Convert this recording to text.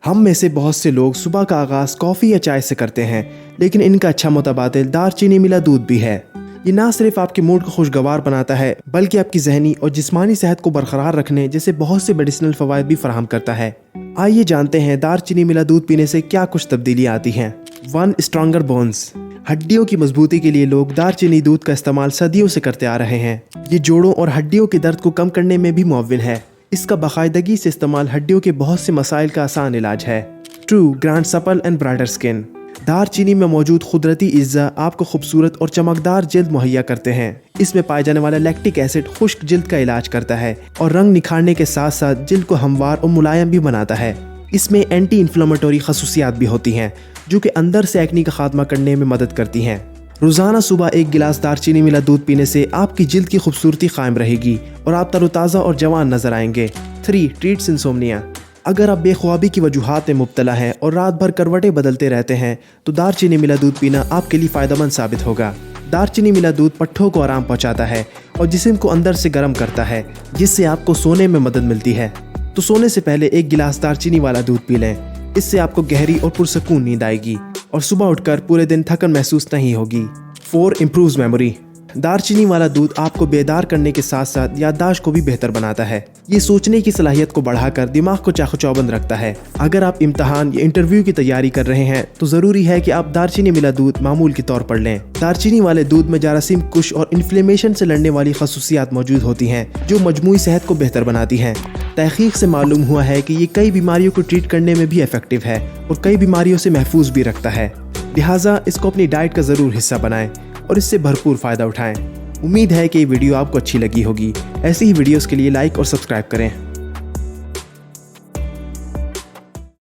ہم میں سے بہت سے لوگ صبح کا آغاز کافی یا چائے سے کرتے ہیں، لیکن ان کا اچھا متبادل دار چینی ملا دودھ بھی ہے۔ یہ نہ صرف آپ کے موڈ کو خوشگوار بناتا ہے بلکہ آپ کی ذہنی اور جسمانی صحت کو برقرار رکھنے جیسے بہت سے میڈیسنل فوائد بھی فراہم کرتا ہے۔ آئیے جانتے ہیں دار چینی ملا دودھ پینے سے کیا کچھ تبدیلیاں آتی ہیں۔ 1. Stronger bones. ہڈیوں کی مضبوطی کے لیے لوگ دار چینی دودھ کا استعمال صدیوں سے کرتے آ رہے ہیں۔ یہ جوڑوں اور ہڈیوں کے درد کو کم کرنے میں بھی معاون ہے۔ اس کا باقاعدگی سے استعمال ہڈیوں کے بہت سے مسائل کا آسان علاج ہے۔ 2. Grand supple and brighter skin. دار چینی میں موجود قدرتی اجزاء آپ کو خوبصورت اور چمکدار جلد مہیا کرتے ہیں۔ اس میں پائے جانے والا لیکٹک ایسڈ خشک جلد کا علاج کرتا ہے اور رنگ نکھارنے کے ساتھ ساتھ جلد کو ہموار اور ملائم بھی بناتا ہے۔ اس میں اینٹی انفلیمیٹری خصوصیات بھی ہوتی ہیں جو کہ اندر سے ایکنی کا خاتمہ کرنے میں مدد کرتی ہیں۔ روزانہ صبح ایک گلاس دار چینی ملا دودھ پینے سے آپ کی جلد کی خوبصورتی قائم رہے گی اور آپ تر و تازہ اور جوان نظر آئیں گے۔ 3. ٹریٹس انسومنیا۔ اگر آپ بے خوابی کی وجوہات میں مبتلا ہیں اور رات بھر کروٹیں بدلتے رہتے ہیں تو دار چینی ملا دودھ پینا آپ کے لیے فائدہ مند ثابت ہوگا۔ دار چینی ملا دودھ پٹھوں کو آرام پہنچاتا ہے اور جسم کو اندر سے گرم کرتا ہے، جس سے آپ کو سونے میں مدد ملتی ہے۔ تو سونے سے پہلے ایک گلاس دار چینی والا دودھ پی لیں۔ اس سے آپ کو گہری اور پرسکون نیند آئے گی اور صبح اٹھ کر پورے دن تھکن محسوس نہیں ہوگی۔ 4. Improves memory. دار چینی والا دودھ آپ کو بیدار کرنے کے ساتھ ساتھ یادداشت کو بھی بہتر بناتا ہے۔ یہ سوچنے کی صلاحیت کو بڑھا کر دماغ کو چاق و چوبند رکھتا ہے۔ اگر آپ امتحان یا انٹرویو کی تیاری کر رہے ہیں تو ضروری ہے کہ آپ دار چینی ملا دودھ معمول کے طور پر لیں۔ دار چینی والے دودھ میں جراثیم کش اور انفلیمیشن سے لڑنے والی خصوصیات موجود ہوتی ہیں جو مجموعی صحت کو بہتر بناتی ہیں۔ تحقیق سے معلوم ہوا ہے کہ یہ کئی بیماریوں کو ٹریٹ کرنے میں بھی ایفیکٹو ہے اور کئی بیماریوں سے محفوظ بھی رکھتا ہے۔ لہٰذا اس کو اپنی ڈائٹ کا ضرور حصہ بنائیں اور اس سے بھرپور فائدہ اٹھائیں۔ امید ہے کہ یہ ویڈیو آپ کو اچھی لگی ہوگی۔ ایسی ہی ویڈیوز کے لیے لائک اور سبسکرائب کریں۔